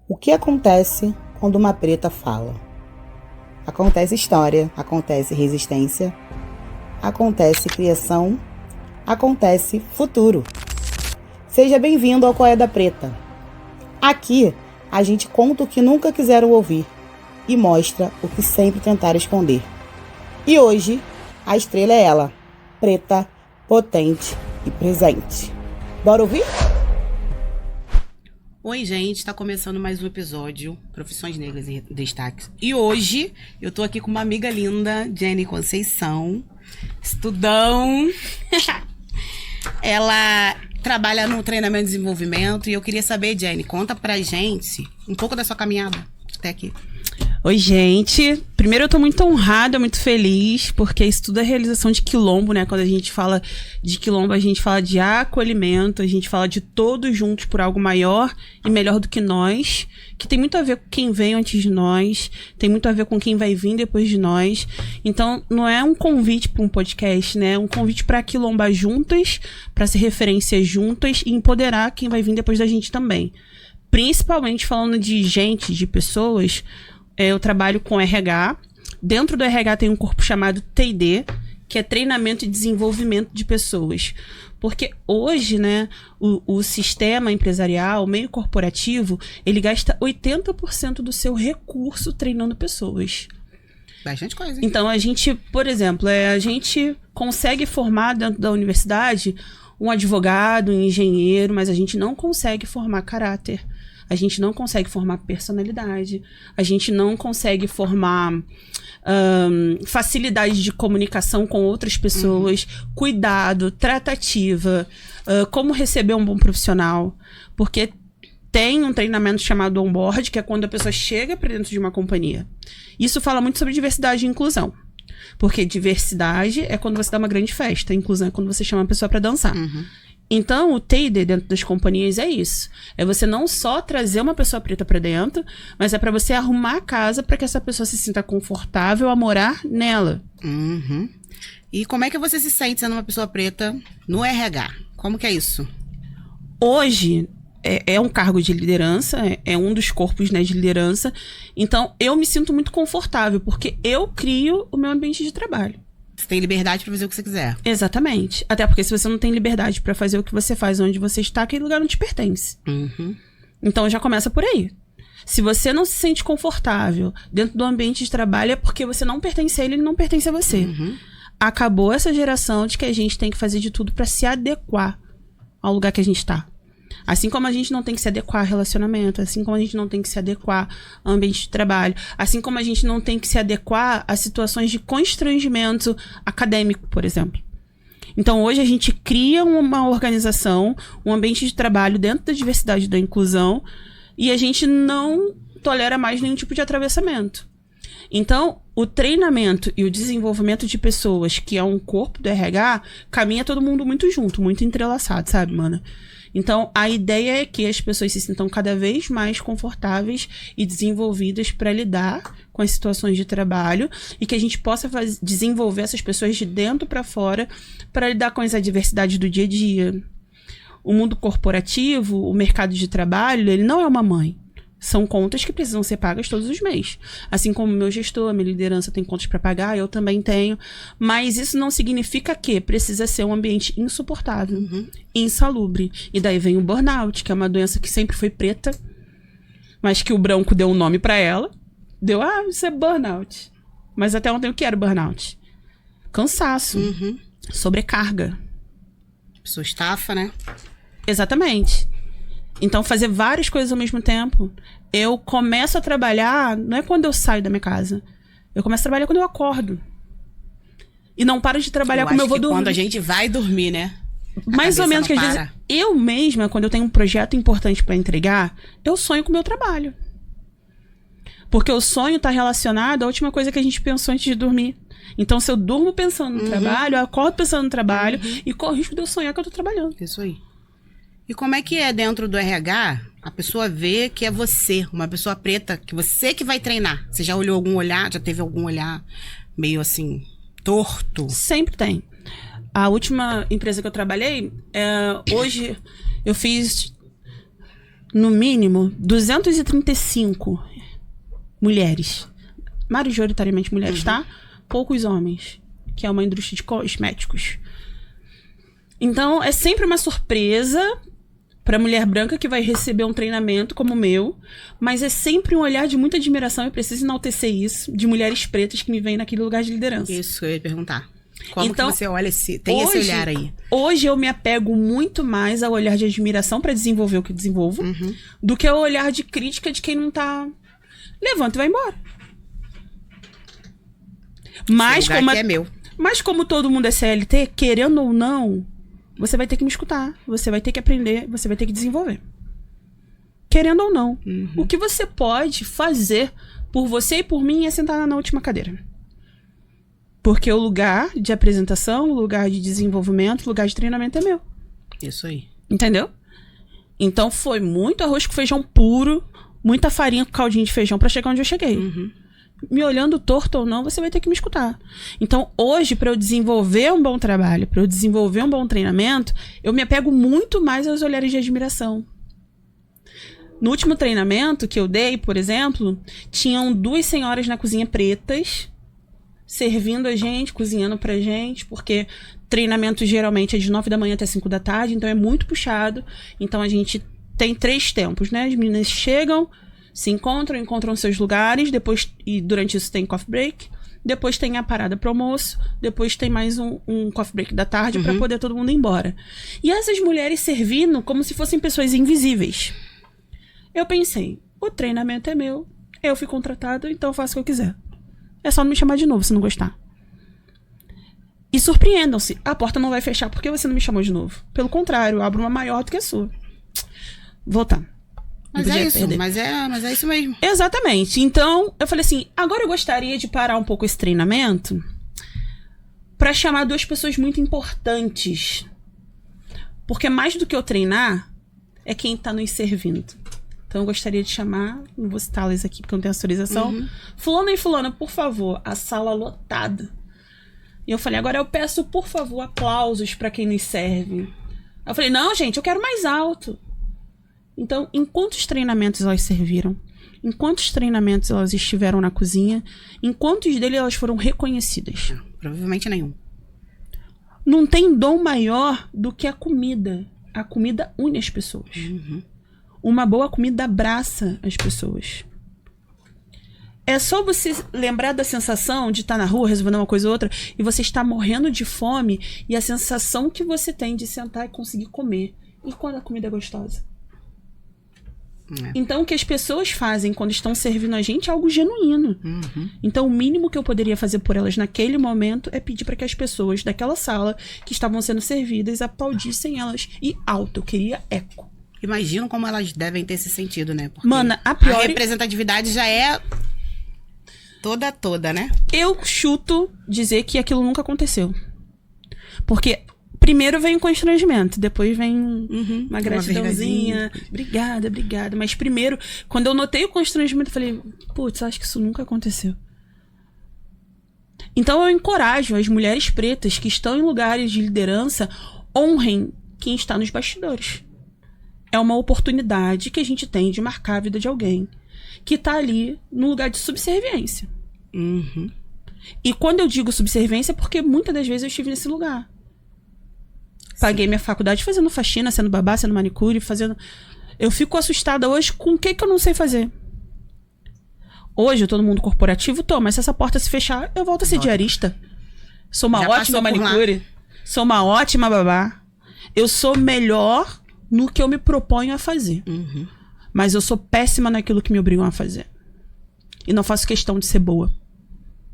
O que acontece quando uma preta fala? Acontece história, acontece resistência, acontece criação, acontece futuro. Seja bem-vindo ao Qual é da Preta. Aqui, a gente conta o que nunca quiseram ouvir e mostra o que sempre tentaram esconder. E hoje, a estrela é ela, preta, potente e presente. Bora ouvir? Oi, gente, tá começando mais um episódio Profissões Negras em Destaque. E hoje eu tô aqui com uma amiga linda, Jenny Conceição, estudão. Ela trabalha no treinamento e desenvolvimento e eu queria saber, Jenny, conta pra gente um pouco da sua caminhada até aqui. Oi, gente. Primeiro, eu tô muito honrada, muito feliz, porque isso tudo é realização de quilombo, né? Quando a gente fala de quilombo, a gente fala de acolhimento, a gente fala de todos juntos por algo maior e melhor do que nós, que tem muito a ver com quem veio antes de nós, tem muito a ver com quem vai vir depois de nós. Então, não é um convite para um podcast, né? É um convite para quilombar juntas, para ser referência juntas e empoderar quem vai vir depois da gente também. Principalmente falando de gente, de pessoas. Eu trabalho com RH. Dentro do RH tem um corpo chamado T&D, que é treinamento e desenvolvimento de pessoas. Porque hoje, né, o sistema empresarial, o meio corporativo, ele gasta 80% do seu recurso treinando pessoas. Bastante coisa, hein? Então, a gente, por exemplo, a gente consegue formar dentro da universidade um advogado, um engenheiro, mas a gente não consegue formar caráter. A gente não consegue formar personalidade, a gente não consegue formar facilidade de comunicação com outras pessoas, cuidado, tratativa, como receber um bom profissional. Porque tem um treinamento chamado onboard, que é quando a pessoa chega para dentro de uma companhia. Isso fala muito sobre diversidade e inclusão. Porque diversidade é quando você dá uma grande festa, inclusão é quando você chama a pessoa para dançar. Então, o T&D dentro das companhias é isso. É você não só trazer uma pessoa preta pra dentro, mas é pra você arrumar a casa pra que essa pessoa se sinta confortável a morar nela. E como é que você se sente sendo uma pessoa preta no RH? Como que é isso? Hoje, é um cargo de liderança, é um dos corpos, né, de liderança. Então, eu me sinto muito confortável, porque eu crio o meu ambiente de trabalho. Você tem liberdade pra fazer o que você quiser. Exatamente. Até porque se você não tem liberdade pra fazer o que você faz onde você está, aquele lugar não te pertence. Então já começa por aí. Se você não se sente confortável dentro do ambiente de trabalho, é porque você não pertence a ele, ele não pertence a você. Acabou essa geração de que a gente tem que fazer de tudo pra se adequar ao lugar que a gente tá. Assim como a gente não tem que se adequar a relacionamento, assim como a gente não tem que se adequar ao ambiente de trabalho, assim como a gente não tem que se adequar a situações de constrangimento acadêmico, por exemplo. Então, hoje a gente cria uma organização, um ambiente de trabalho dentro da diversidade e da inclusão, e a gente não tolera mais nenhum tipo de atravessamento. Então, o treinamento e o desenvolvimento de pessoas, que é um corpo do RH, caminha todo mundo muito junto, muito entrelaçado, sabe, mana? Então, a ideia é que as pessoas se sintam cada vez mais confortáveis e desenvolvidas para lidar com as situações de trabalho e que a gente possa desenvolver essas pessoas de dentro para fora para lidar com as adversidades do dia a dia. O mundo corporativo, o mercado de trabalho, ele não é uma mãe. São contas que precisam ser pagas todos os meses. Assim como o meu gestor, a minha liderança tem contas para pagar, eu também tenho. Mas isso não significa que precisa ser um ambiente insuportável, insalubre. E daí vem o burnout, que é uma doença que sempre foi preta, mas que o branco deu um nome para ela. Deu, isso é burnout. Mas até ontem o que era burnout? Cansaço, sobrecarga. A pessoa estafa, né? Exatamente. Então, fazer várias coisas ao mesmo tempo. Eu começo a trabalhar, não é quando eu saio da minha casa. Eu começo a trabalhar quando eu acordo. E não paro de trabalhar como eu vou dormir. Quando a gente vai dormir, né? Mais ou menos, que às vezes eu mesma, quando eu tenho um projeto importante pra entregar, eu sonho com o meu trabalho. Porque o sonho tá relacionado à última coisa que a gente pensou antes de dormir. Então, se eu durmo pensando no trabalho, eu acordo pensando no trabalho e corro o risco de eu sonhar que eu tô trabalhando. Isso aí. E como é que é dentro do RH a pessoa vê que é você, uma pessoa preta, que você que vai treinar? Você já olhou algum olhar, já teve algum olhar meio assim, torto? Sempre tem. A última empresa que eu trabalhei, hoje eu fiz no mínimo, 235 mulheres. Majoritariamente mulheres, tá? Poucos homens. Que é uma indústria de cosméticos. Então, é sempre uma surpresa pra mulher branca que vai receber um treinamento como o meu, mas é sempre um olhar de muita admiração, e preciso enaltecer isso, de mulheres pretas que me veem naquele lugar de liderança. Isso que eu ia perguntar. Como Então, que você olha tem esse olhar aí? Hoje eu me apego muito mais ao olhar de admiração pra desenvolver o que eu desenvolvo, do que ao olhar de crítica de quem não tá... Levanta e vai embora. Mas como, que é meu. Mas como todo mundo é CLT, querendo ou não, você vai ter que me escutar, você vai ter que aprender, você vai ter que desenvolver. Querendo ou não. O que você pode fazer por você e por mim é sentar na última cadeira. Porque o lugar de apresentação, o lugar de desenvolvimento, o lugar de treinamento é meu. Isso aí. Entendeu? Então foi muito arroz com feijão puro, muita farinha com caldinho de feijão pra chegar onde eu cheguei. Me olhando torto ou não, você vai ter que me escutar. Então, hoje, para eu desenvolver um bom trabalho, para eu desenvolver um bom treinamento, eu me apego muito mais aos olhares de admiração. No último treinamento que eu dei, por exemplo, tinham 2 senhoras na cozinha pretas, servindo a gente, cozinhando pra gente, porque treinamento geralmente é de 9 da manhã até 5 da tarde, então é muito puxado. Então, a gente tem 3 tempos, né? As meninas chegam, se encontram seus lugares, depois, e durante isso tem coffee break, depois tem a parada pro almoço, depois tem mais um coffee break da tarde pra poder todo mundo ir embora. E essas mulheres servindo como se fossem pessoas invisíveis. Eu pensei, o treinamento é meu, eu fui contratado, então eu faço o que eu quiser. É só não me chamar de novo se não gostar. E surpreendam-se, a porta não vai fechar porque você não me chamou de novo. Pelo contrário, eu abro uma maior do que a sua. Voltar. Mas é isso, mas é isso mesmo. Exatamente. Então, eu falei assim, agora eu gostaria de parar um pouco esse treinamento pra chamar 2 pessoas muito importantes. Porque mais do que eu treinar, é quem tá nos servindo. Então, eu gostaria de chamar, não vou citá-las aqui porque eu não tenho autorização, fulano e fulana, por favor, a sala lotada. E eu falei, agora eu peço, por favor, aplausos pra quem nos serve. Eu falei, não, gente, eu quero mais alto. Então, em quantos treinamentos elas serviram? Em quantos treinamentos elas estiveram na cozinha? Em quantos deles elas foram reconhecidas? Provavelmente nenhum. Não tem dom maior do que a comida. A comida une as pessoas. Uma boa comida abraça as pessoas. É só você lembrar da sensação de estar na rua resolvendo uma coisa ou outra e você está morrendo de fome e a sensação que você tem de sentar e conseguir comer. E quando a comida é gostosa? Então, o que as pessoas fazem quando estão servindo a gente é algo genuíno. Então, o mínimo que eu poderia fazer por elas naquele momento é pedir para que as pessoas daquela sala que estavam sendo servidas aplaudissem elas. E alto, eu queria eco. Imagino como elas devem ter se sentido, né? Porque Mana, a pior... representatividade já é toda, né? Eu chuto dizer que aquilo nunca aconteceu. Porque... primeiro vem o constrangimento, depois vem uma gratidãozinha. Obrigada. Mas primeiro, quando eu notei o constrangimento, eu falei, putz, acho que isso nunca aconteceu. Então eu encorajo as mulheres pretas que estão em lugares de liderança, honrem quem está nos bastidores. É uma oportunidade que a gente tem de marcar a vida de alguém que está ali no lugar de subserviência. E quando eu digo subserviência, é porque muitas das vezes eu estive nesse lugar. Paguei minha faculdade fazendo faxina, sendo babá, sendo manicure, fazendo... Eu fico assustada hoje com o que eu não sei fazer. Hoje eu tô no mundo corporativo, mas se essa porta se fechar, eu volto a ser diarista. Sou uma ótima manicure. Sou uma ótima babá. Eu sou melhor no que eu me proponho a fazer. Mas eu sou péssima naquilo que me obrigam a fazer. E não faço questão de ser boa.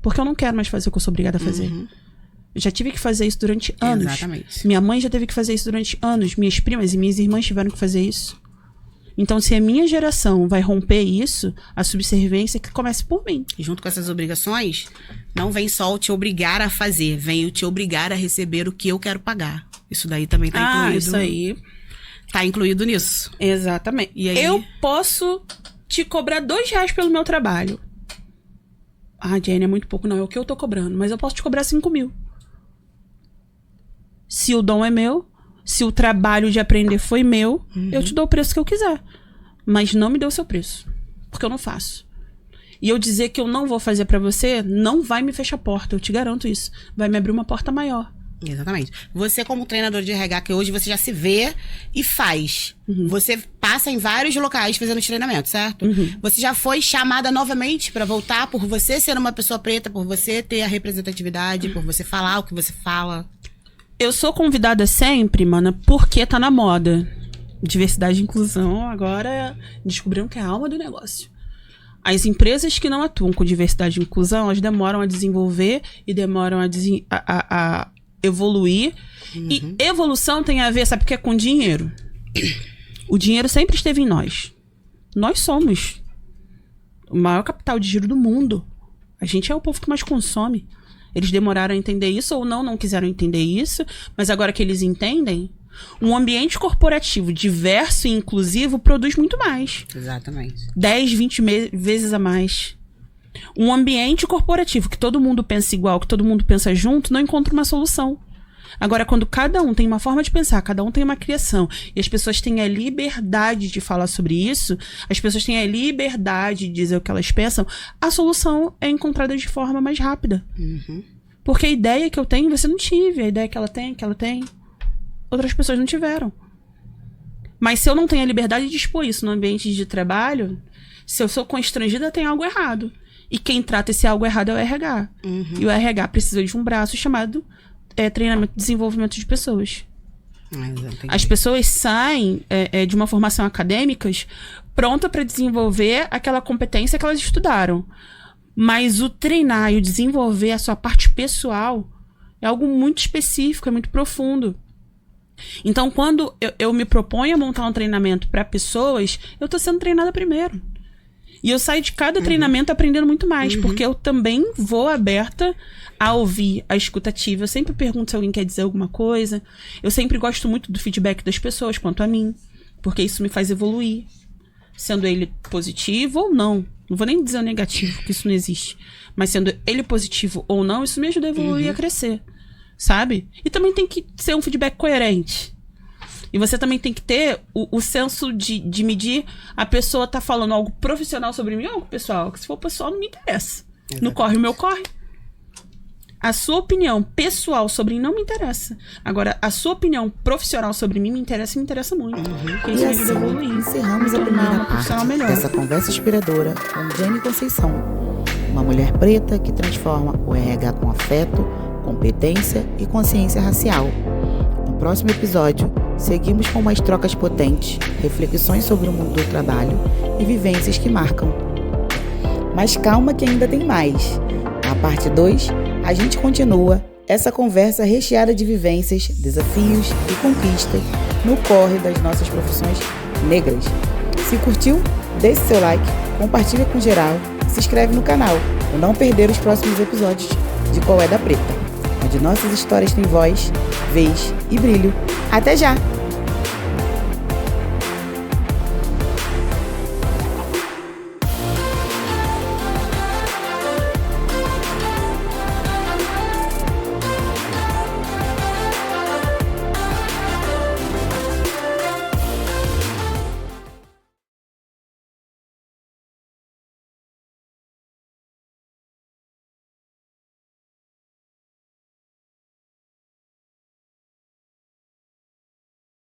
Porque eu não quero mais fazer o que eu sou obrigada a fazer. Eu já tive que fazer isso durante anos. Exatamente. Minha mãe já teve que fazer isso durante anos. Minhas primas e minhas irmãs tiveram que fazer isso. Então, se a minha geração vai romper isso, a subserviência que comece por mim. E junto com essas obrigações, não vem só o te obrigar a fazer, vem o te obrigar a receber o que eu quero pagar. Isso daí também tá incluído. Isso aí. Tá incluído nisso. Exatamente. E aí... eu posso te cobrar R$2 pelo meu trabalho. Ah, Jenny, é muito pouco. Não, é o que eu tô cobrando. Mas eu posso te cobrar 5.000. Se o dom é meu, se o trabalho de aprender foi meu, eu te dou o preço que eu quiser. mas não me dê o seu preço. Porque eu não faço. E eu dizer que eu não vou fazer pra você, não vai me fechar a porta, eu te garanto isso. Vai me abrir uma porta maior. Exatamente. Você, como treinador de RH, que hoje você já se vê e faz. Você passa em vários locais fazendo treinamento, certo? Você já foi chamada novamente pra voltar por você ser uma pessoa preta, por você ter a representatividade, por você falar o que você fala? Eu sou convidada sempre, mana, porque tá na moda. Diversidade e inclusão, agora descobriram que é a alma do negócio. As empresas que não atuam com diversidade e inclusão, elas demoram a desenvolver e demoram a evoluir. E evolução tem a ver, sabe o que é? Com dinheiro. O dinheiro sempre esteve em nós. Nós somos o maior capital de giro do mundo. A gente é o povo que mais consome. Eles demoraram a entender isso ou não quiseram entender isso, mas agora que eles entendem, um ambiente corporativo diverso e inclusivo produz muito mais. Exatamente. 10, 20 vezes a mais. Um ambiente corporativo que todo mundo pensa igual, que todo mundo pensa junto, não encontra uma solução. Agora, quando cada um tem uma forma de pensar, cada um tem uma criação, e as pessoas têm a liberdade de falar sobre isso, as pessoas têm a liberdade de dizer o que elas pensam, a solução é encontrada de forma mais rápida. Porque a ideia que eu tenho, você não tive. A ideia que ela tem, outras pessoas não tiveram. Mas se eu não tenho a liberdade de expor isso no ambiente de trabalho, se eu sou constrangida, tem algo errado. E quem trata esse algo errado é o RH. E o RH precisa de um braço chamado treinamento e desenvolvimento de pessoas. As pessoas saem de uma formação acadêmica pronta para desenvolver aquela competência que elas estudaram. Mas o treinar e o desenvolver a sua parte pessoal é algo muito específico, é muito profundo. Então, quando eu me proponho a montar um treinamento para pessoas, eu tô sendo treinada primeiro. E eu saio de cada treinamento aprendendo muito mais, porque eu também vou aberta a ouvir a escutativa. Eu sempre pergunto se alguém quer dizer alguma coisa. Eu sempre gosto muito do feedback das pessoas quanto a mim, porque isso me faz evoluir. Sendo ele positivo ou não. Não vou nem dizer o negativo, porque isso não existe. Mas sendo ele positivo ou não, isso me ajuda a evoluir e a crescer. Sabe? E também tem que ser um feedback coerente. E você também tem que ter o senso de medir. A pessoa tá falando algo profissional sobre mim ou algo pessoal? Que se for pessoal, não me interessa. Exatamente. Não corre o meu corre. A sua opinião pessoal sobre mim não me interessa. Agora, a sua opinião profissional sobre mim me interessa muito. E assim, encerramos a primeira parte dessa conversa inspiradora com Jenny Conceição. Uma mulher preta que transforma o RH com afeto, competência e consciência racial. No próximo episódio, seguimos com mais trocas potentes, reflexões sobre o mundo do trabalho e vivências que marcam. Mas calma que ainda tem mais. Na parte 2, a gente continua essa conversa recheada de vivências, desafios e conquistas no corre das nossas profissões negras. Se curtiu, deixe seu like, compartilha com geral e se inscreve no canal para não perder os próximos episódios de Qual é da Preta, onde nossas histórias têm voz, vez e brilho. Até já!